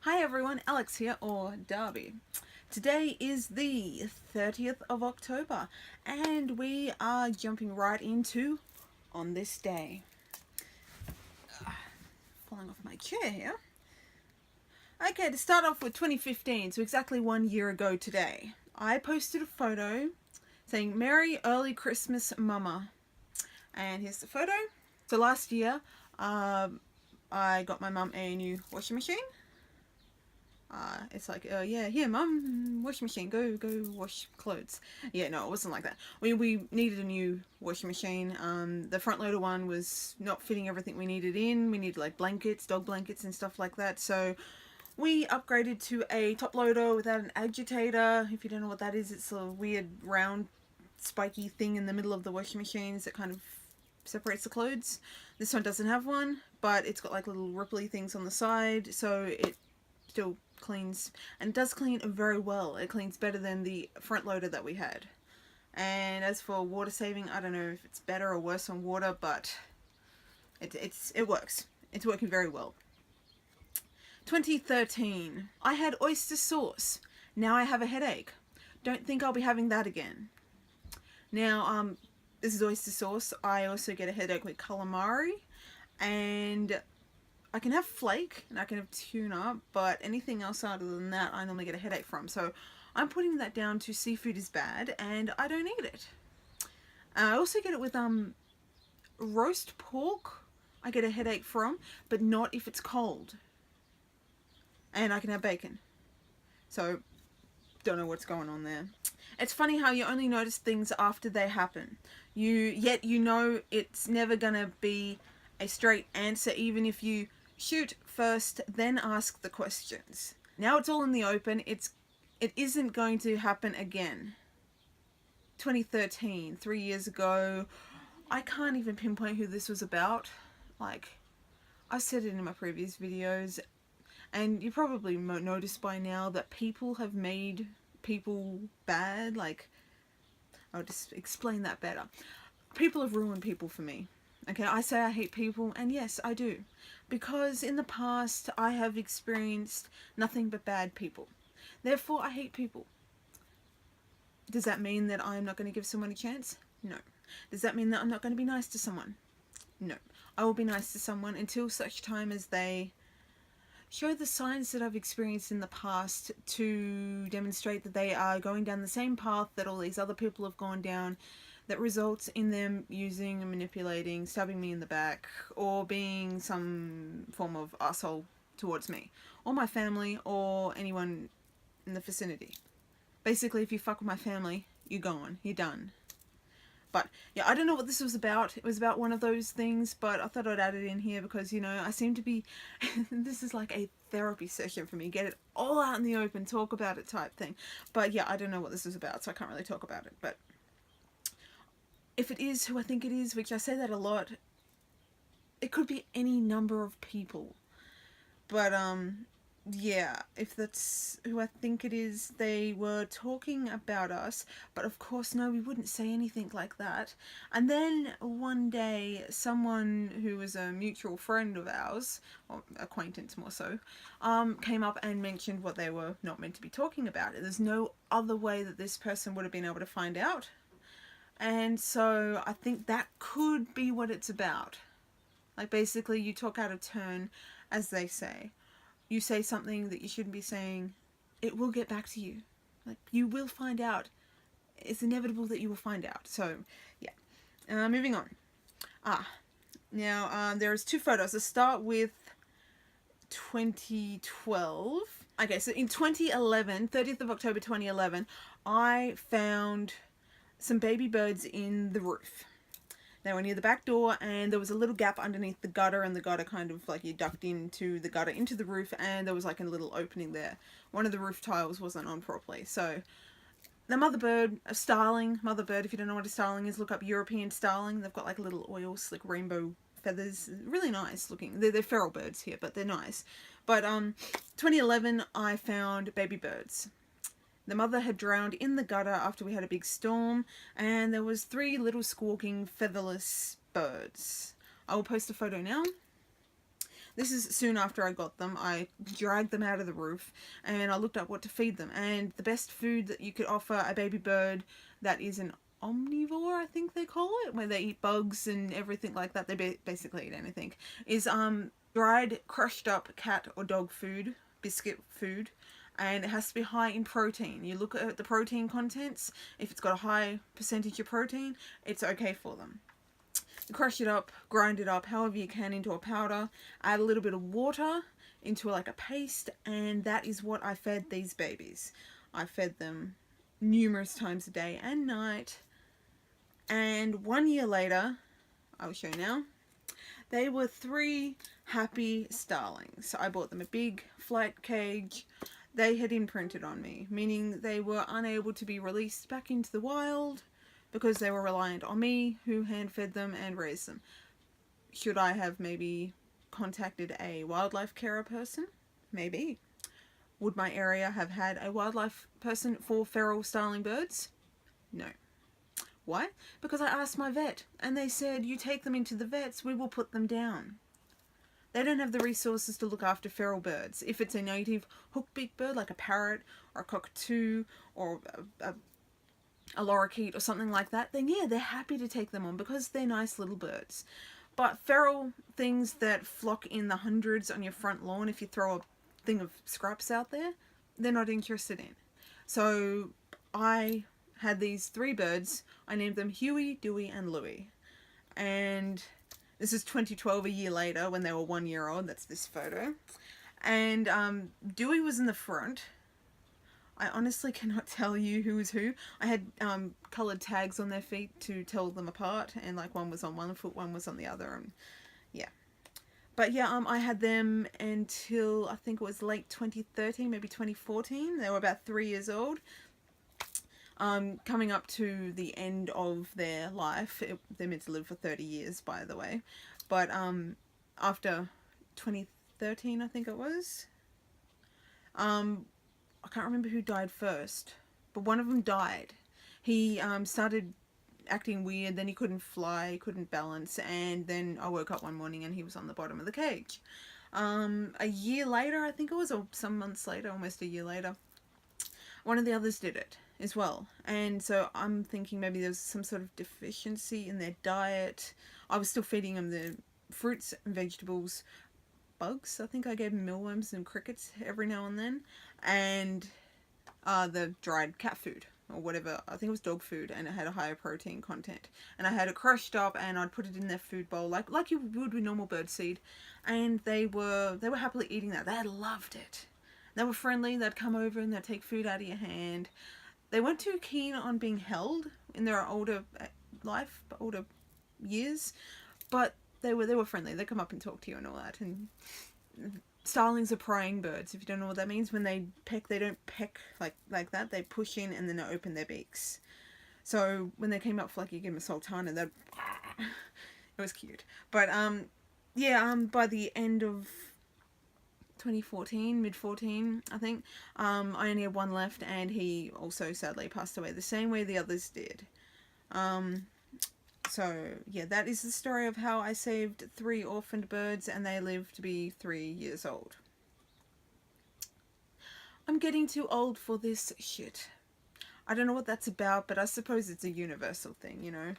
Hi everyone, Alex here, or Darby. Today is the 30th of October, and we are jumping right into On This Day. Falling off my chair here. Okay, to start off with 2015, so exactly 1 year ago today, I posted a photo saying, Merry Early Christmas Mama. And here's the photo. So last year, I got my mum a new washing machine. It's like, yeah, here, mum, washing machine, go wash clothes. Yeah, no, it wasn't like that. We needed a new washing machine. The front loader one was not fitting everything we needed in. We needed like blankets, dog blankets and stuff like that. So we upgraded to a top loader without an agitator. If you don't know what that is, it's a weird round spiky thing in the middle of the washing machines that kind of separates the clothes. This one doesn't have one, but it's got like little ripply things on the side, so it still cleans, and it does clean very well. It cleans better than the front loader that we had. And as for water saving, I don't know if it's better or worse on water, but it works. It's working very well. 2013, I had oyster sauce. Now I have a headache. Don't think I'll be having that again. Now, this is oyster sauce. I also get a headache with calamari, and I can have flake and I can have tuna, but anything else other than that I normally get a headache from. So I'm putting that down to seafood is bad and I don't eat it. I also get it with roast pork. I get a headache from, but not if it's cold. And I can have bacon. So don't know what's going on there. It's funny how you only notice things after they happen. Yet you know it's never gonna be a straight answer, even if you shoot first, then ask the questions. Now it's all in the open. It isn't going to happen again. 2013, 3 years ago. I can't even pinpoint who this was about. Like, I said it in my previous videos, and you probably noticed by now that people have made people bad. Like, I'll just explain that better. People have ruined people for me. Okay, I say I hate people, and yes, I do. Because in the past, I have experienced nothing but bad people. Therefore, I hate people. Does that mean that I'm not going to give someone a chance? No. Does that mean that I'm not going to be nice to someone? No. I will be nice to someone until such time as they show the signs that I've experienced in the past to demonstrate that they are going down the same path that all these other people have gone down, that results in them using and manipulating, stabbing me in the back, or being some form of asshole towards me, or my family, or anyone in the vicinity. Basically, if you fuck with my family, you're gone, you're done. But yeah, I don't know what this was about. It was about one of those things, but I thought I'd add it in here because, you know, I seem to be, this is like a therapy session for me. Get it all out in the open, talk about it type thing. But yeah, I don't know what this is about, so I can't really talk about it. But if it is who I think it is, which I say that a lot, it could be any number of people. But yeah, if that's who I think it is, they were talking about us, but of course, no, we wouldn't say anything like that. And then one day, someone who was a mutual friend of ours, or acquaintance more so, came up and mentioned what they were not meant to be talking about. There's no other way that this person would have been able to find out. And so I think that could be what it's about. Like, basically, you talk out of turn, as they say. You say something that you shouldn't be saying, it will get back to you. Like, you will find out. It's inevitable that you will find out. So, yeah. Moving on. Now, there's two photos. Let's start with 2012. Okay, so in 2011, 30th of October 2011, I found some baby birds in the roof. They were near the back door, and there was a little gap underneath the gutter, and the gutter kind of like you ducked into the gutter into the roof, and there was like a little opening there. One of the roof tiles wasn't on properly. So the mother bird, a starling, mother bird, if you don't know what a starling is, look up European starling. They've got like little oil slick rainbow feathers, really nice looking. They're feral birds here, but they're nice. But 2011, I found baby birds. The mother had drowned in the gutter after we had a big storm, and there was 3 little squawking featherless birds. I will post a photo now. This is soon after I got them. I dragged them out of the roof and I looked up what to feed them. And the best food that you could offer a baby bird that is an omnivore, I think they call it, where they eat bugs and everything like that. They basically eat anything. Is dried, crushed up cat or dog food, biscuit food, and it has to be high in protein. You look at the protein contents. If it's got a high percentage of protein, it's okay for them. You crush it up, grind it up however you can into a powder, add a little bit of water into like a paste, and that is what I fed these babies. I fed them numerous times a day and night, and 1 year later, I will show you now, they were 3 happy starlings. So I bought them a big flight cage. They had imprinted on me, meaning they were unable to be released back into the wild because they were reliant on me, who hand-fed them and raised them. Should I have maybe contacted a wildlife carer person? Maybe. Would my area have had a wildlife person for feral starling birds? No. Why? Because I asked my vet, and they said, you take them into the vets, we will put them down. They don't have the resources to look after feral birds. If it's a native hookbeak bird, like a parrot, or a cockatoo, or a lorikeet, or something like that, then yeah, they're happy to take them on because they're nice little birds. But feral things that flock in the hundreds on your front lawn, if you throw a thing of scraps out there, they're not interested in. So I had these 3 birds. I named them Huey, Dewey, and Louie. And this is 2012, a year later, when they were 1 year old. That's this photo. And Dewey was in the front. I honestly cannot tell you who was who. I had coloured tags on their feet to tell them apart, and like one was on one foot, one was on the other, and yeah. But yeah, I had them until I think it was late 2013, maybe 2014. They were about 3 years old. Coming up to the end of their life. They're meant to live for 30 years, by the way. But after 2013, I think it was, I can't remember who died first, but one of them died. He started acting weird, then he couldn't fly, couldn't balance, and then I woke up one morning and he was on the bottom of the cage. A year later, I think it was, or some months later, almost a year later, one of the others did it as well. And so I'm thinking maybe there was some sort of deficiency in their diet. I was still feeding them the fruits and vegetables, bugs. I think I gave them mealworms and crickets every now and then, and the dried cat food or whatever. I think it was dog food, and it had a higher protein content. And I had it crushed up, and I'd put it in their food bowl like you would with normal bird seed, and they were happily eating that. They had loved it. They were friendly. They'd come over and they'd take food out of your hand. They weren't too keen on being held in their older years, but they were friendly. They come up and talk to you and all that. And starlings are praying birds. If you don't know what that means, when they peck, they don't peck like that. They push in and then they open their beaks. So when they came up for like you give them a sultana, they'd it was cute. But yeah, by the end of 2014, mid-14, I think, I only had one left, and he also sadly passed away the same way the others did. So yeah, that is the story of how I saved 3 orphaned birds, and they lived to be 3 years old. I'm getting too old for this shit. I don't know what that's about, but I suppose it's a universal thing, you know.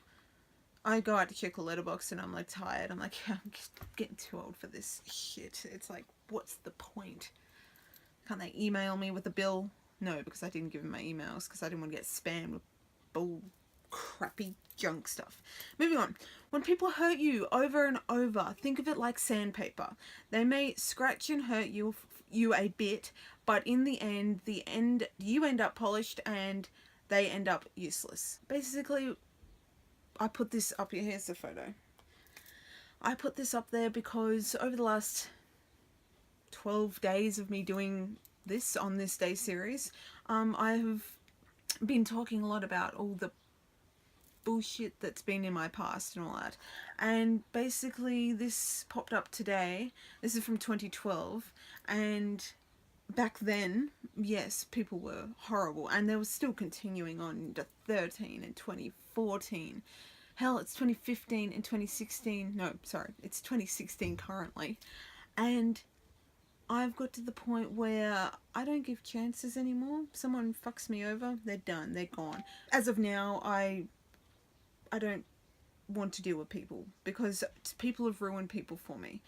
I go out to check a letterbox and I'm like tired. I'm like, yeah, I'm just getting too old for this shit. It's like, what's the point? Can't they email me with a bill? No, because I didn't give them my emails because I didn't want to get spammed with bull crappy junk stuff. Moving on. When people hurt you over and over, think of it like sandpaper. They may scratch and hurt you a bit, but in the end, you end up polished and they end up useless. Basically, I put this up here. Here's the photo. I put this up there because over the last 12 days of me doing this on this day series, I have been talking a lot about all the bullshit that's been in my past and all that. And basically this popped up today. This is from 2012, and back then, yes, people were horrible, and they were still continuing on into 13 and 2014. Hell, it's 2015 and 2016. No, sorry, it's 2016 currently. And I've got to the point where I don't give chances anymore. Someone fucks me over, they're done, they're gone. As of now, I don't want to deal with people because people have ruined people for me.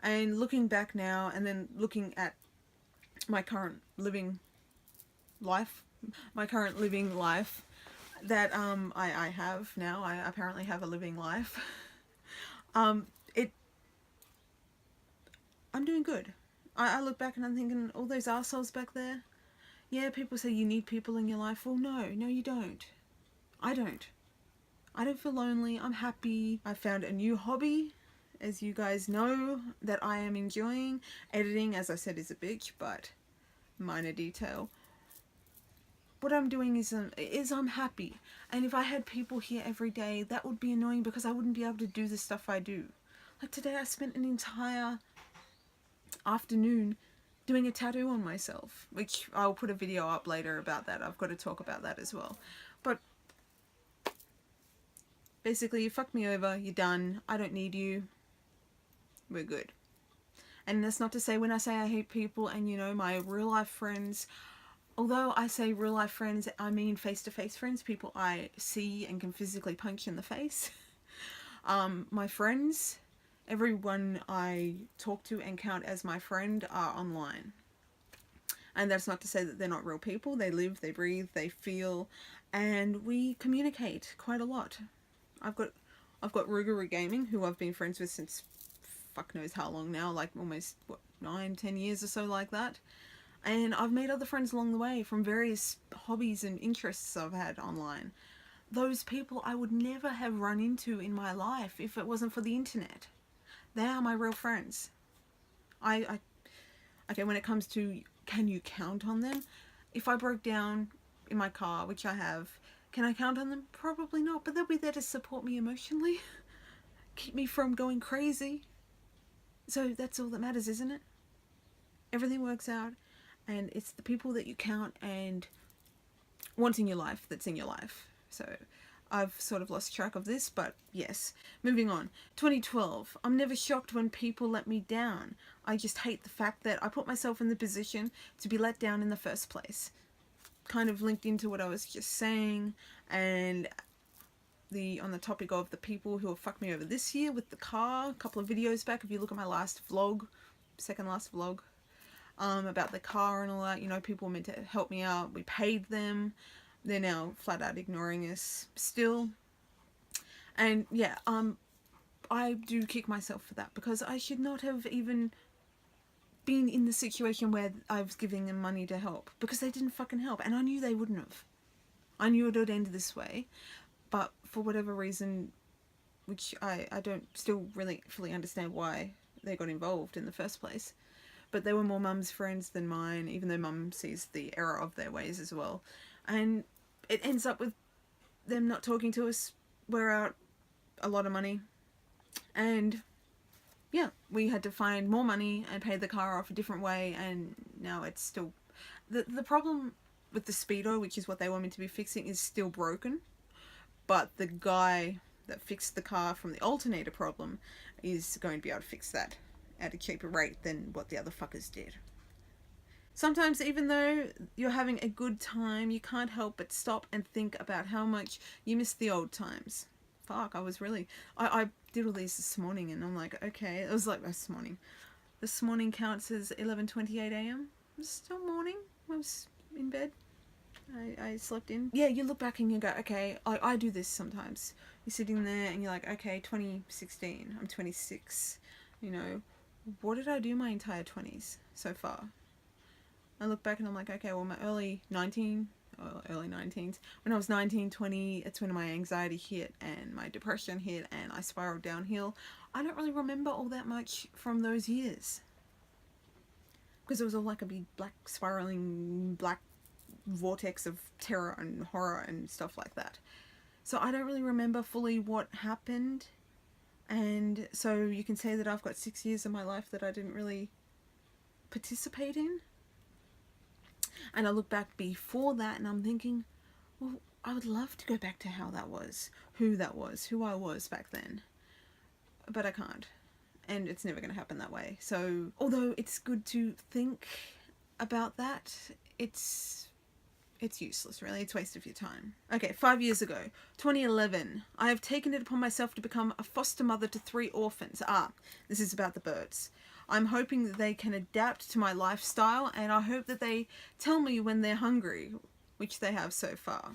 And looking back now and then looking at my current living life, that I have now, I apparently have a living life. it I'm doing good. I look back and I'm thinking, all those assholes back there, yeah, people say you need people in your life. Well, no, you don't. I don't. I don't feel lonely. I'm happy. I found a new hobby, as you guys know, that I am enjoying. Editing, as I said, is a bitch, but minor detail. What I'm doing is I'm happy. And if I had people here every day, that would be annoying because I wouldn't be able to do the stuff I do. Like today, I spent an entire afternoon doing a tattoo on myself, which I'll put a video up later about that. I've got to talk about that as well. But basically, you fucked me over, you're done, I don't need you, we're good. And that's not to say when I say I hate people and, you know, my real life friends, although I say real life friends, I mean face-to-face friends, people I see and can physically punch in the face. My friends, everyone I talk to and count as my friend are online. And that's not to say that they're not real people. They live, they breathe, they feel, and we communicate quite a lot. I've got Rugeru Gaming, who I've been friends with since fuck knows how long now, like almost, 9-10 years or so, like that. And I've made other friends along the way from various hobbies and interests I've had online. Those people I would never have run into in my life if it wasn't for the internet. They are my real friends. Okay, when it comes to can you count on them? If I broke down in my car, which I have, can I count on them? Probably not, but they'll be there to support me emotionally. Keep me from going crazy. So that's all that matters, isn't it? Everything works out, and it's the people that you count and want in your life that's in your life. So I've sort of lost track of this, but yes. Moving on. 2012. I'm never shocked when people let me down. I just hate the fact that I put myself in the position to be let down in the first place. Kind of linked into what I was just saying, and on the topic of the people who have fucked me over this year with the car, a couple of videos back, if you look at my last vlog, second last vlog, about the car and all that, you know, people were meant to help me out, we paid them, they're now flat out ignoring us still. And yeah, I do kick myself for that because I should not have even been in the situation where I was giving them money to help, because they didn't fucking help, and I knew they wouldn't have. I knew it would end this way, but for whatever reason, which I don't still really fully understand why they got involved in the first place, but they were more mum's friends than mine, even though mum sees the error of their ways as well. And it ends up with them not talking to us. We're out a lot of money, and yeah, we had to find more money and pay the car off a different way, and now it's still... The problem with the speedo, which is what they want me to be fixing, is still broken, but the guy that fixed the car from the alternator problem is going to be able to fix that at a cheaper rate than what the other fuckers did. Sometimes, even though you're having a good time, you can't help but stop and think about how much you miss the old times. Fuck, I was really... I did all these this morning, and I'm like, okay, it was like this morning. This morning counts as 11:28 a.m. It was still morning. I was in bed. I slept in. Yeah, you look back and you go, okay, I do this sometimes. You're sitting there and you're like, okay, 2016, I'm 26. You know, what did I do my entire 20s so far? I look back and I'm like, okay, well, my early 19s, when I was 19, 20, it's when my anxiety hit and my depression hit and I spiraled downhill. I don't really remember all that much from those years, because it was all like a big black spiraling black vortex of terror and horror and stuff like that. So I don't really remember fully what happened, and so you can say that I've got 6 years of my life that I didn't really participate in. And I look back before that and I'm thinking, well, I would love to go back to how that was, who I was back then. But I can't. and it's never going to happen that way. So although it's good to think about that, it's useless, really. It's a waste of your time. Okay, 5 years ago, 2011, I have taken it upon myself to become a foster mother to 3 orphans. This is about the birds. I'm hoping that they can adapt to my lifestyle, and I hope that they tell me when they're hungry, which they have so far.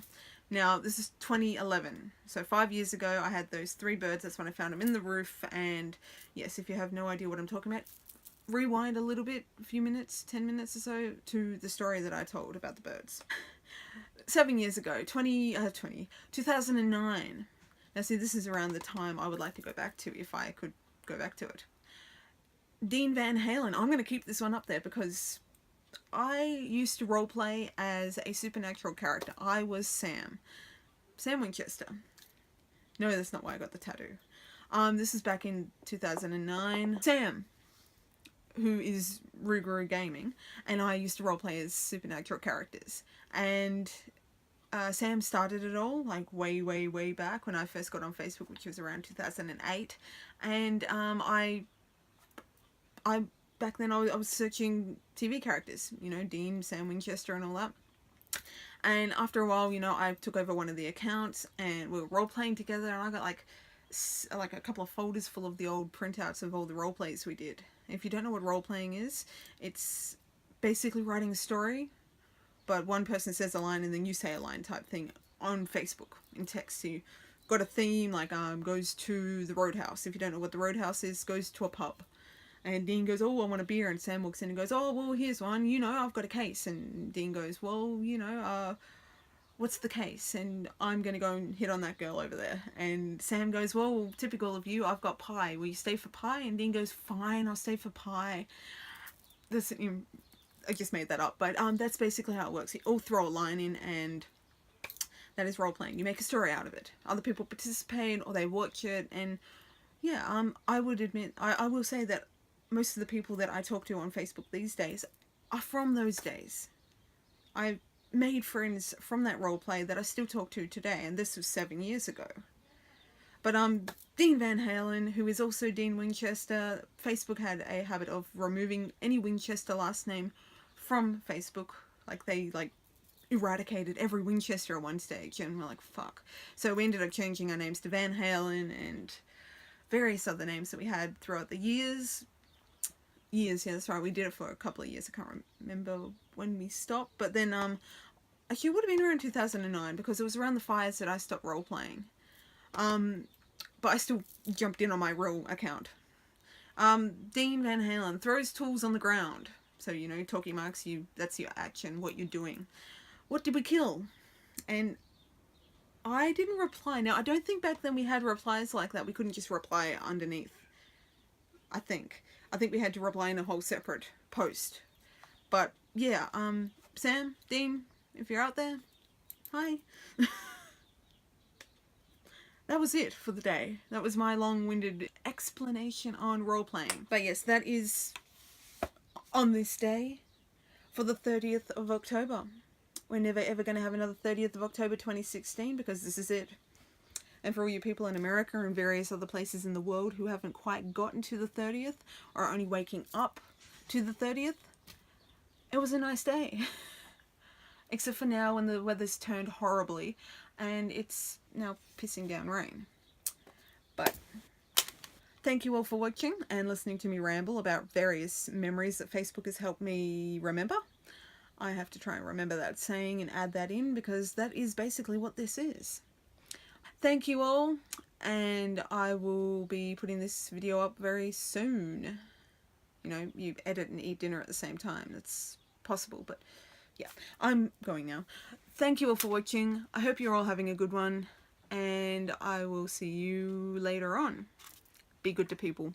Now, this is 2011, so 5 years ago I had those 3 birds. That's when I found them in the roof. And yes, if you have no idea what I'm talking about, rewind a little bit, a few minutes, 10 minutes or so, to the story that I told about the birds. 7 years ago, 2009. Now see, this is around the time I would like to go back to if I could go back to it. Dean Van Halen. I'm going to keep this one up there because I used to roleplay as a supernatural character. I was Sam. Sam Winchester. No, that's not why I got the tattoo. This is back in 2009. Sam, who is Ruguru Gaming, and I used to roleplay as supernatural characters. And Sam started it all, like way back when I first got on Facebook, which was around 2008. And back then I was searching TV characters, you know, Dean, Sam Winchester and all that. And after a while, you know, I took over one of the accounts and we were role-playing together, and I got like a couple of folders full of the old printouts of all the role-plays we did. If you don't know what role-playing is, it's basically writing a story, but one person says a line and then you say a line type thing on Facebook in text. So you got a theme like goes to the Roadhouse. If you don't know what the Roadhouse is, goes to a pub. And Dean goes, oh, I want a beer. And Sam walks in and goes, oh, well, here's one. You know, I've got a case. And Dean goes, well, you know, what's the case? And I'm going to go and hit on that girl over there. And Sam goes, well, typical of you, I've got pie. Will you stay for pie? And Dean goes, fine, I'll stay for pie. This, I just made that up. But that's basically how it works. You all throw a line in, and that is role-playing. You make a story out of it. Other people participate or they watch it. And yeah, I would admit, I will say that most of the people that I talk to on Facebook these days are from those days. I made friends from that roleplay that I still talk to today, and this was 7 years ago. But Dean Van Halen, who is also Dean Winchester, Facebook had a habit of removing any Winchester last name from Facebook. Like they eradicated every Winchester at one stage, and we're like, fuck. So we ended up changing our names to Van Halen and various other names that we had throughout the years. Yeah, that's right, we did it for a couple of years. I can't remember when we stopped, but then actually it would have been around 2009 because it was around the fires that I stopped role-playing. But I still jumped in on my real account. Dean Van Halen throws tools on the ground. So, you know, talking marks, that's your action, what you're doing. What did we kill? And I didn't reply. Now, I don't think back then we had replies like that. We couldn't just reply underneath. I think we had to reply in a whole separate post. But yeah, Sam, Dean, if you're out there, hi. That was it for the day. That was my long-winded explanation on role-playing. But yes, that is on this day for the 30th of October. We're never ever going to have another 30th of October 2016 because this is it. And for all you people in America and various other places in the world who haven't quite gotten to the 30th or are only waking up to the 30th, it was a nice day. Except for now when the weather's turned horribly and it's now pissing down rain. But thank you all for watching and listening to me ramble about various memories that Facebook has helped me remember. I have to try and remember that saying and add that in because that is basically what this is. Thank you all, and I will be putting this video up very soon. You know, you edit and eat dinner at the same time. That's possible, but yeah, I'm going now. Thank you all for watching. I hope you're all having a good one, and I will see you later on. Be good to people.